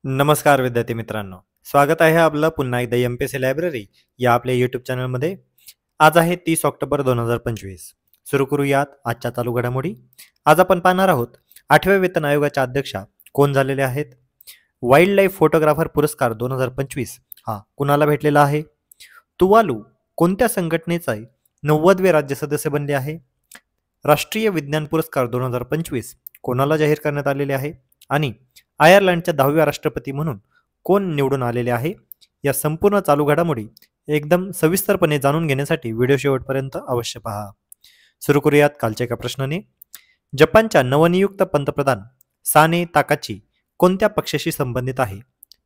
नमस्कार विद्यार्थी मित्रांनो, स्वागत आहे आपलं पुन्हा एकदा एम-पी-एस-सी लायब्ररी या आपल्या यूट्यूब चॅनलमध्ये. आज आहे 30 ऑक्टोबर 2025. सुरू करूयात आजच्या चालू घडामोडी. आज आपण पाहणार आहोत 8व्या वेतन आयोगाच्या अध्यक्षा कोण झालेले आहेत. वाईल्ड लाईफ फोटोग्राफर पुरस्कार 2025 हा कुणाला भेटलेला आहे. तुवालू कोणत्या संघटनेचा 90वे राज्य सदस्य बनले आहे. राष्ट्रीय विज्ञान पुरस्कार 2025 कोणाला जाहीर करण्यात आलेले आहे आणि आयर्लंडच्या 10व्या राष्ट्रपती म्हणून कोण निवडून आलेले आहे. या संपूर्ण चालू घडामोडी एकदम सविस्तरपणे जाणून घेण्यासाठी व्हिडिओ शेवटपर्यंत अवश्य पहा. सुरू करूयात कालच्या एका प्रश्नाने. जपानच्या नवनियुक्त पंतप्रधान साने ताकाची कोणत्या पक्षाशी संबंधित आहे.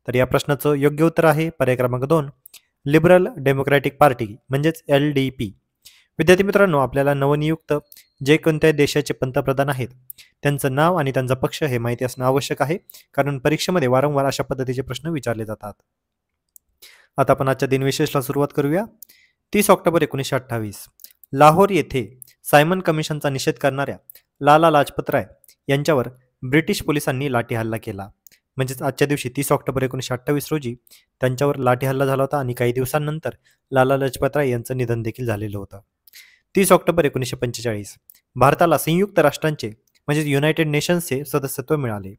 तर या प्रश्नाचं योग्य उत्तर आहे पर्याय क्रमांक 2, लिबरल डेमोक्रॅटिक पार्टी म्हणजेच LDP. विद्यार्थी मित्रांनो, आपल्याला नवनियुक्त जे कोणत्या देशाचे पंतप्रधान आहेत त्यांचं नाव आणि त्यांचा पक्ष हे माहिती असणं आवश्यक आहे, कारण परीक्षेमध्ये वारंवार अशा पद्धतीचे प्रश्न विचारले जातात. आता आपण आजच्या दिनविशेषला सुरुवात करूया. 30 ऑक्टोबर 1928 लाहोर येथे सायमन कमिशनचा निषेध करणाऱ्या लाला लाजपत राय यांच्यावर ब्रिटिश पोलिसांनी लाठी हल्ला केला. म्हणजेच आजच्या दिवशी 30 ऑक्टोबर 1928 रोजी त्यांच्यावर लाठी हल्ला झाला होता आणि काही दिवसांनंतर लाला लजपत राय यांचं निधन देखील झालेलं होतं. 30 ऑक्टोबर 1945 भारताला संयुक्त राष्ट्रांचे म्हणजेच युनायटेड नेशन्सचे सदस्यत्व मिळाले.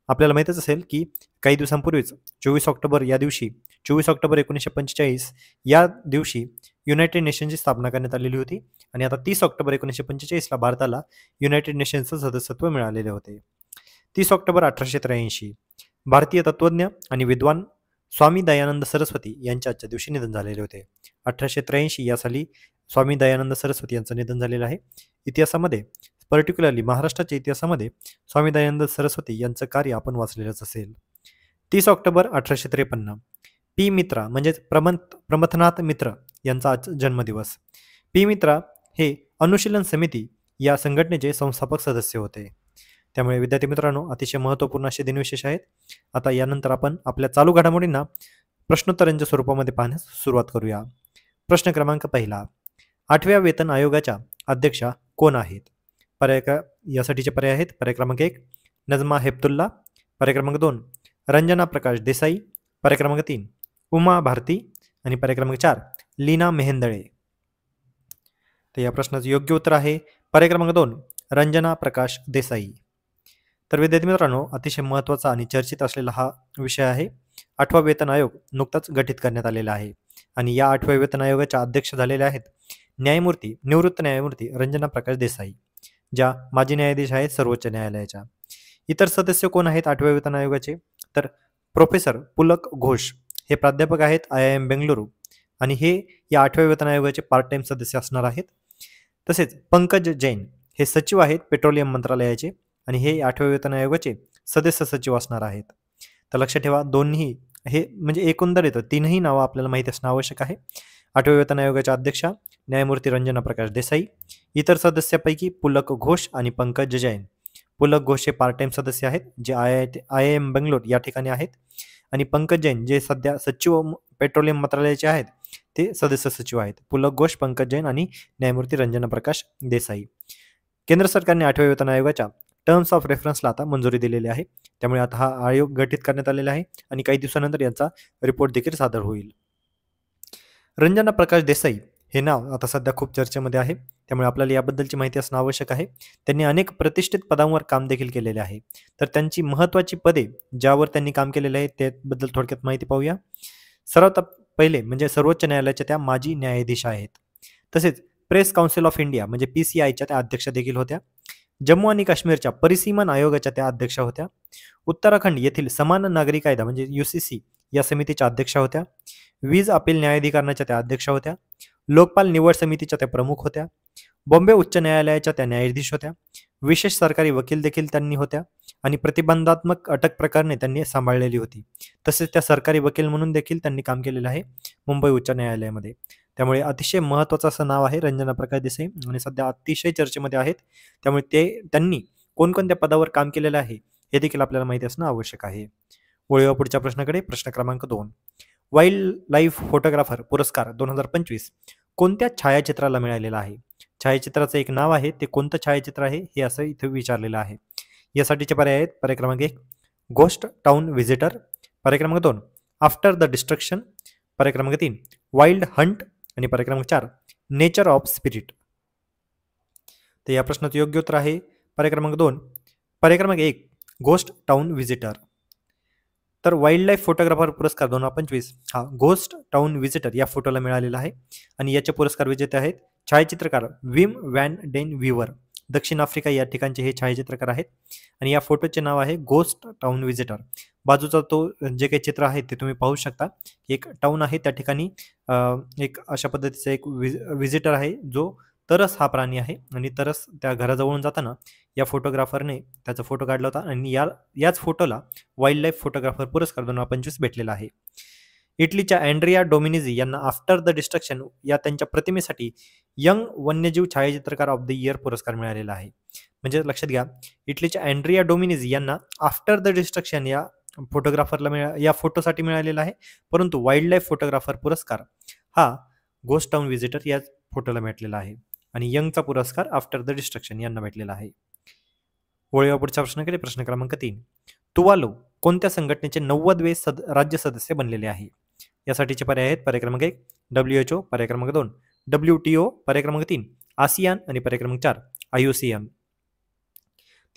आपल्याला माहीतच असेल की काही दिवसांपूर्वीच 24 ऑक्टोबर या दिवशी 24 ऑक्टोबर 1945 या दिवशी युनायटेड नेशन्सची स्थापना करण्यात आलेली होती आणि आता 30 ऑक्टोबर 1945ला भारताला युनायटेड नेशन्सचं सदस्यत्व मिळालेले होते. 30 ऑक्टोबर 1883 भारतीय तत्त्वज्ञ आणि विद्वान स्वामी दयानंद सरस्वती यांच्या आजच्या दिवशी निधन झालेले होते. 1883 या साली स्वामी दयानंद सरस्वती यांचं निधन झालेलं आहे. इतिहासामध्ये पर्टिक्युलरली महाराष्ट्राच्या इतिहासामध्ये स्वामी दयानंद सरस्वती यांचं कार्य आपण वाचलेलंच असेल. 30 ऑक्टोबर 1853 पी मित्रा म्हणजेच प्रमथनाथ मित्र यांचा आज जन्मदिवस. पी मित्रा हे अनुशीलन समिती या संघटनेचे संस्थापक सदस्य होते. त्यामुळे विद्यार्थी मित्रांनो, अतिशय महत्त्वपूर्ण असे दिनविशेष आहेत. आता यानंतर आपण आपल्या चालू घडामोडींना प्रश्नोत्तरांच्या स्वरूपामध्ये पाहण्यास सुरुवात करूया. प्रश्न क्रमांक 1, 8व्या वेतन आयोगाच्या अध्यक्षा कोण आहेत. यासाठीचे पर्याय आहेत. पर्याय क्रमांक 1 नजमा हेपतुल्ला, पर्याय क्रमांक 2 रंजना प्रकाश देसाई, पर्याय क्रमांक 3 उमा भारती आणि पर्याय क्रमांक 4 लीना मेहेंदळे. तर या प्रश्नाचं योग्य उत्तर आहे पर्याय क्रमांक 2 रंजना प्रकाश देसाई. तर विद्यार्थी मित्रांनो, अतिशय महत्त्वाचा आणि चर्चित असलेला हा विषय आहे. 8वा वेतन आयोग नुकताच गठीत करण्यात आलेला आहे आणि या 8व्या वेतन आयोगाच्या अध्यक्ष झालेल्या आहेत निवृत्त न्यायमूर्ती रंजना प्रकाश देसाई, ज्या माजी न्यायाधीश आहेत सर्वोच्च न्यायालयाच्या. इतर सदस्य कोण आहेत 8व्या वेतन आयोगाचे. तर प्रोफेसर पुलक घोष हे प्राध्यापक आहेत IIM बेंगलुरू आणि हे या 8व्या वेतन आयोगाचे पार्ट टाइम सदस्य असणार आहेत. तसेच पंकज जैन हे सचिव आहेत पेट्रोलियम मंत्रालयाचे आणि हे 8व्या वेतन आयोगाचे सदस्य सचिव असणार आहेत. तर लक्षात ठेवा, दोन्ही हे म्हणजे एकंदरीत तीनही नावं आपल्याला माहिती असणं आवश्यक आहे. 8व्या वेतन आयोगाच्या अध्यक्षा न्यायमूर्ती रंजना प्रकाश देसाई, इतर सदस्यापैकी पुलक घोष आणि पंकज जैन. पुलक घोष हे पार्ट टाइम सदस्य आहेत जे IIM बेंगलोर या ठिकाणी आहेत आणि पंकज जैन जे सध्या सचिव पेट्रोलियम मंत्रालयाचे आहेत ते सदस्य सचिव आहेत. पुलक घोष, पंकज जैन आणि न्यायमूर्ती रंजना प्रकाश देसाई. केंद्र सरकारने 8व्या वेतन आयोगाच्या टर्म्स ऑफ रेफरन्सला आता मंजुरी दिलेली आहे. त्यामुळे आता हा आयोग गठीत करण्यात आलेला आहे आणि काही दिवसानंतर यांचा रिपोर्ट देखील सादर होईल. रंजना प्रकाश देसाई हे नाव आता सध्या खूप चर्चेमध्ये आहे, त्यामुळे आपल्याला याबद्दलची माहिती असणं आवश्यक आहे. त्यांनी अनेक प्रतिष्ठित पदांवर काम देखील केलेले आहे. तर त्यांची महत्त्वाची पदे ज्यावर त्यांनी काम केलेले आहे त्याबद्दल थोडक्यात माहिती पाहूया. सर्वात पहिले म्हणजे सर्वोच्च न्यायालयाच्या त्या माजी न्यायाधीश आहेत. तसेच प्रेस काउन्सिल ऑफ इंडिया म्हणजे PCIच्या त्या अध्यक्ष देखील होत्या. जम्मू आणि काश्मीरच्या परिसीमन आयोगाच्या त्या अध्यक्षा होत्या. उत्तराखंड येथील समान नागरी कायदा म्हणजे UCC या समितीच्या अध्यक्षा होत्या. वीज अपील न्यायाधिकरणाच्या त्या अध्यक्षा होत्या. लोकपाल निवड समितीच्या त्या प्रमुख होत्या. बॉम्बे उच्च न्यायालयाच्या त्या न्यायाधीश होत्या. विशेष सरकारी वकील देखील त्यांनी होत्या आणि प्रतिबंधात्मक अटक प्रकरणे त्यांनी सांभाळलेली होती. तसेच त्या सरकारी वकील म्हणून देखील त्यांनी काम केलेलं आहे मुंबई उच्च न्यायालयामध्ये. त्यामुळे अतिशय महत्त्वाचं असं नाव आहे रंजना प्रकाश देसाई आणि सध्या अतिशय चर्चेमध्ये आहेत. त्यामुळे त्यांनी कोणकोणत्या पदावर काम केलेलं आहे हे देखील आपल्याला माहिती असणं आवश्यक आहे. वळूया पुढच्या प्रश्नाकडे. प्रश्न क्रमांक 2, वाईल्ड लाईफ फोटोग्राफर पुरस्कार 2025 कोणत्या छायाचित्राला मिळालेला आहे. छायाचित्राचं एक नाव आहे, ते कोणतं छायाचित्र आहे हे असं इथे विचारलेलं आहे. यासाठीचे पर्याय आहेत. पर्याय क्रमांक 1 गोस्ट टाउन व्हिजिटर, पर्याय क्रमांक 2 आफ्टर द डिस्ट्रक्शन, पर्याय क्रमांक 3 वाईल्ड हंट आणि पर्याय क्रमांक 4 नेचर ऑफ स्पिरिट. तर या प्रश्नाचं योग्य उत्तर आहे पर्याय क्रमांक 2. पर्याय क्रमांक 1 घोस्ट टाउन व्हिजिटर. तर वाईल्ड लाईफ फोटोग्राफर पुरस्कार 2025 हा घोस्ट टाउन व्हिजिटर या फोटोला मिळालेला आहे आणि याचे पुरस्कार विजेते आहेत छायाचित्रकार विम वॅन डेन व्हिवर, दक्षिण आफ्रिका या ठिकाणचे हे छायाचित्रकार आहेत आणि या फोटोचे नाव आहे घोस्ट टाउन व्हिजिटर. बाजूचा तो जे काही चित्र आहे ते तुम्ही पाहू शकता. एक टाउन आहे, त्या ठिकाणी एक अशा पद्धतीचा एक व्हिजिटर आहे जो तरस हा प्राणी आहे आणि तरस त्या घराजवळून जाताना या फोटोग्राफरने त्याचा फोटो काढला होता आणि याच फोटोला वाईल्ड लाईफ फोटोग्राफर पुरस्कार 2025 भेटलेला आहे. इटलीच्या अँड्रिया डोमिनिझी यांना आफ्टर द डिस्ट्रक्शन या त्यांच्या प्रतिमेसाठी यंग वन्यजीव छायाचित्रकार ऑफ द इयर पुरस्कार मिळालेला आहे. म्हणजे लक्षात घ्या, इटलीच्या अँड्रिया डोमिनिझी यांना आफ्टर द डिस्ट्रक्शन या फोटोग्राफरला या फोटोसाठी मिळालेला आहे, परंतु वाईल्ड लाईफ फोटोग्राफर पुरस्कार हा घोस्ट टाउन व्हिजिटर या फोटोला भेटलेला आहे आणि यंगचा पुरस्कार आफ्टर द डिस्ट्रक्शन यांना भेटलेला आहे. वळूया पुढच्या प्रश्नाकडे. प्रश्न क्रमांक 3 तुवालू कोणत्या संघटनेचे 90वे राज्य सदस्य बनलेले आहे? यासाठीचे पर्याय आहेत पर्याय क्रमांक 1 WHO, पर्याय क्रमांक 2 WTO, पर्याय क्रमांक 3 आसियान आणि पर्याय क्रमांक 4 IUCN.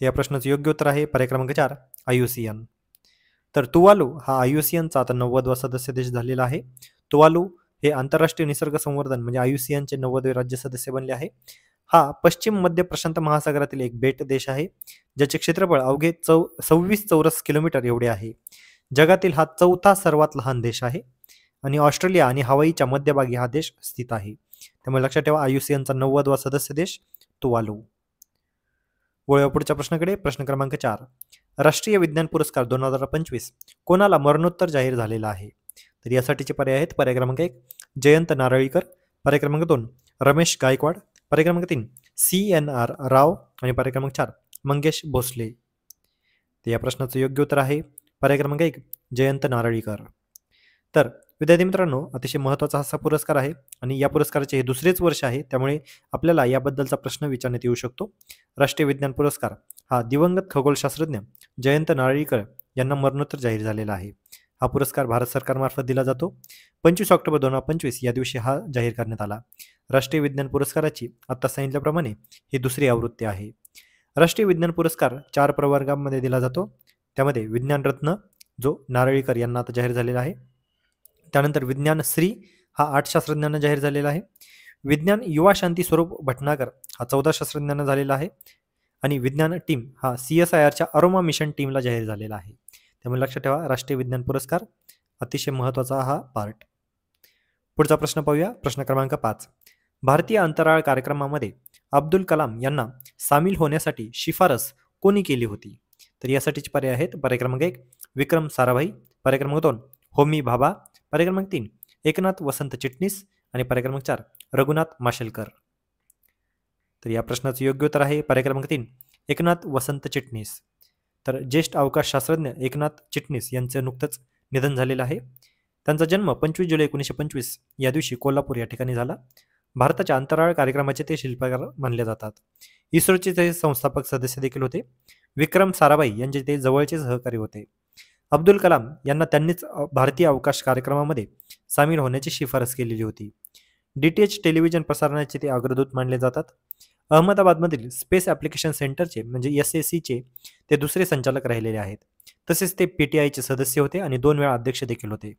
तर या प्रश्नाचं योग्य उत्तर आहे पर्याय क्रमांक 4 IUCN. तर तुवालू हा IUCNचा आता 90वा सदस्य देश झालेला आहे. तुवालू हे आंतरराष्ट्रीय निसर्ग संवर्धन म्हणजे IUCNचे 90वे राज्य सदस्य बनले आहे. हा पश्चिम मध्य प्रशांत महासागरातील एक बेट देश आहे ज्याचे क्षेत्रफळ अवघे 26 चौरस किलोमीटर एवढे आहे. जगातील हा 4था सर्वात लहान देश आहे आणि ऑस्ट्रेलिया आणि हवाईच्या मध्यभागी हा देश स्थित आहे. त्यामुळे लक्षात ठेवा IUCNचा 90वा सदस्य देश तुवालू. वळूया पुढच्या प्रश्नाकडे. प्रश्न क्रमांक 4 राष्ट्रीय विज्ञान पुरस्कार 2025 कोणाला मरणोत्तर जाहीर झालेला आहे? तर यासाठीचे पर्याय आहेत पर्याय क्रमांक 1 जयंत नारळीकर, पर्याय क्रमांक 2 रमेश गायकवाड, पर्याय क्रमांक 3 CNR राव आणि पर्याय क्रमांक 4 मंगेश भोसले. तर या प्रश्नाचं योग्य उत्तर आहे पर्याय क्रमांक 1 जयंत नारळीकर. तर विद्यार्थी मित्रांनो, अतिशय महत्त्वाचा असा पुरस्कार आहे आणि या पुरस्काराचे हे दुसरेच वर्ष आहे, त्यामुळे आपल्याला याबद्दलचा प्रश्न विचारण्यात येऊ शकतो. राष्ट्रीय विज्ञान पुरस्कार हा दिवंगत खगोलशास्त्रज्ञ जयंत नारळीकर यांना मरणोत्तर जाहीर झालेला आहे. हा पुरस्कार भारत सरकारमार्फत दिला जातो. 25 ऑक्टोबर 2025 या दिवशी हा जाहीर करण्यात आला. राष्ट्रीय विज्ञान पुरस्काराची आता सांगितल्याप्रमाणे ही दुसरी आवृत्ती आहे. राष्ट्रीय विज्ञान पुरस्कार 4 प्रवर्गामध्ये दिला जातो. त्यामध्ये विज्ञान रत्न जो नारळीकर यांना आता जाहीर झालेला आहे. त्यानंतर विज्ञान श्री हा 8 शास्त्रज्ञांना जाहीर झालेला आहे. विज्ञान युवा शांती स्वरूप भटनागर हा 14 शास्त्रज्ञांना झालेला आहे आणि विज्ञान टीम हा CSIRच्या अरोमा मिशन टीमला जाहीर झालेला आहे. त्यामुळे लक्षात ठेवा राष्ट्रीय विज्ञान पुरस्कार अतिशय महत्त्वाचा हा पार्ट. पुढचा प्रश्न पाहूया. प्रश्न क्रमांक 5 भारतीय अंतराळ कार्यक्रमामध्ये अब्दुल कलाम यांना सामील होण्यासाठी शिफारस कोणी केली होती? तर यासाठीचे पर्याय आहेत पर्याय क्रमांक 1 विक्रम साराभाई, पर्याय क्रमांक 2 होमी भाभा, पर्याय क्रमांक 3 एकनाथ वसंत चिटणीस आणि पर्याय क्रमांक 4 रघुनाथ माशेलकर. तर या प्रश्नाचं योग्य उत्तर आहे पर्याय क्रमांक 3 एकनाथ वसंत चिटणीस. तर ज्येष्ठ अवकाश शास्त्रज्ञ एकनाथ चिटणीस यांचं नुकतंच निधन झालेलं आहे. त्यांचा जन्म 25 जुलै 1925 या दिवशी कोल्हापूर या ठिकाणी झाला. भारताच्या अंतराळ कार्यक्रमाचे ते शिल्पकार मानले जातात. इस्रोचे ते संस्थापक सदस्य देखील होते. विक्रम साराभाई यांचे ते जवळचे सहकारी होते. अब्दुल कलाम यांना त्यांनीच भारतीय अवकाश कार्यक्रमामध्ये सामील होण्याची शिफारस केलेली होती. DTH टेलिव्हिजन प्रसारणाचे ते अग्रदूत मानले जातात. अहमदाबादमधील स्पेस ॲप्लिकेशन सेंटरचे म्हणजे SACचे ते दुसरे संचालक राहिलेले आहेत. तसेच ते PTIचे सदस्य होते आणि 2 वेळा अध्यक्ष देखील होते.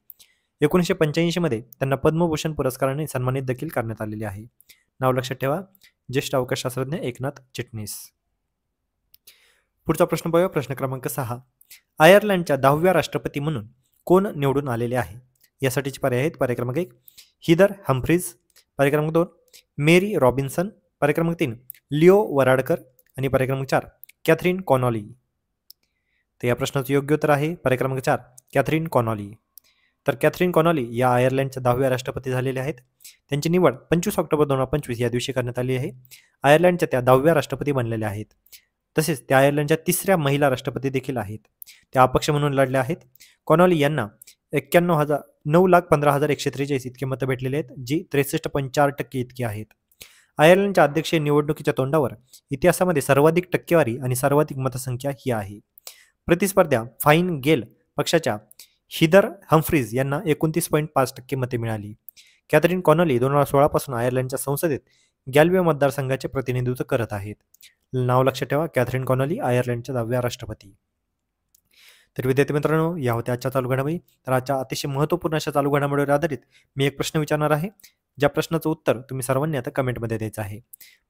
1985 मध्ये त्यांना पद्मभूषण पुरस्काराने सन्मानित देखील करण्यात आलेले आहे. नाव लक्षात ठेवा ज्येष्ठ अवकाशशास्त्रज्ञ एकनाथ चिटणीस. पुढचा प्रश्न पाहूया. प्रश्न क्रमांक 6 आयर्लंडच्या 10व्या राष्ट्रपती म्हणून कोण निवडून आलेले आहे? यासाठीचे पर्याय आहेत पर्याय क्रमांक 1 हिदर हम्फ्रीज, पर्याय क्रमांक 2 मेरी रॉबिन्सन, पर्याय क्रमांक 3 लिओ वराडकर आणि पर्याय क्रमांक 4 कॅथरीन कॉनॉली. तर या प्रश्नाचं योग्य उत्तर आहे पर्याय क्रमांक 4 कॅथरीन कॉनॉली. तर कॅथरीन कॉनॉली या आयर्लंडच्या 10व्या राष्ट्रपती झालेल्या आहेत. त्यांची निवड 25 ऑक्टोबर 2025 या दिवशी करण्यात आली आहे. आयर्लंडच्या त्या 10व्या राष्ट्रपती बनलेल्या आहेत. तसेच त्या आयर्लंडच्या 3ऱ्या महिला राष्ट्रपती देखील आहेत. त्या अपक्ष म्हणून लढल्या आहेत. कॉनॉली यांना 9,15,143 इतके मतं भेटलेले आहेत, जी 63.4% इतकी आहेत. आयर्लंडच्या अध्यक्षीय निवडणुकीच्या तोंडावर इतिहासामध्ये सर्वाधिक टक्केवारी आणि सर्वाधिक मतसंख्या ही आहे. प्रतिस्पर्ध्या फाईन गेल पक्षाच्या हिदर हम्फ्रीज यांना 29.5% मते मिळाली. कॅथरीन कॉनली 2016 पासून आयर्लंडच्या संसदेत गॅल्वे मतदारसंघाचे प्रतिनिधित्व करत आहेत. नाव लक्षात ठेवा, कॅथरीन कॉनली आयर्लंडच्या 10व्या राष्ट्रपती. तर विद्यार्थी मित्रांनो, या होत्या आजच्या चालू घडामोडी. तर आजच्या अतिशय महत्त्वपूर्ण अशा चालू घडामोडीवर आधारित मी एक प्रश्न विचारणार आहे, ज्या प्रश्नाचं उत्तर तुम्ही सर्वांनी आता कमेंटमध्ये द्यायचं आहे.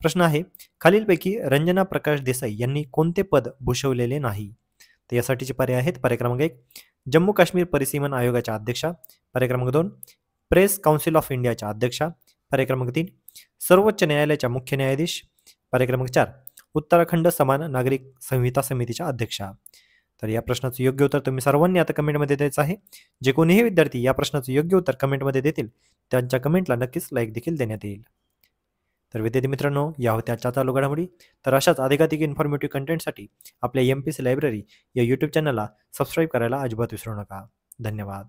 प्रश्न आहे, खालीलपैकी रंजना प्रकाश देसाई यांनी कोणते पद भूषवलेले नाही? तर यासाठीचे पर्याय आहेत. पर्याय क्रमांक 1, जम्मू काश्मीर परिसीमन आयोगाच्या अध्यक्षा. पर्याय क्रमांक 2, प्रेस काउन्सिल ऑफ इंडियाच्या अध्यक्षा. पर्याय क्रमांक 3, सर्वोच्च न्यायालयाच्या मुख्य न्यायाधीश. पर्याय क्रमांक 4, उत्तराखंड समान नागरिक संहिता समितीच्या अध्यक्षा. तर या प्रश्नाचं योग्य उत्तर तुम्ही सर्वांनी आता कमेंटमध्ये द्यायचं आहे. जे कोणीही विद्यार्थी या प्रश्नाचं योग्य उत्तर कमेंटमध्ये देतील त्यांच्या कमेंटला नक्कीच लाईक देखील देण्यात येईल. तर विद्यार्थी मित्रांनो, या होत्या आजच्या चालू घडामोडी. तर अशाच अधिकाधिक इन्फॉर्मेटिव्ह कंटेंटसाठी आपल्या MPC लायब्ररी या यूट्यूब चॅनलला सबस्क्राईब करायला अजिबात विसरू नका. धन्यवाद.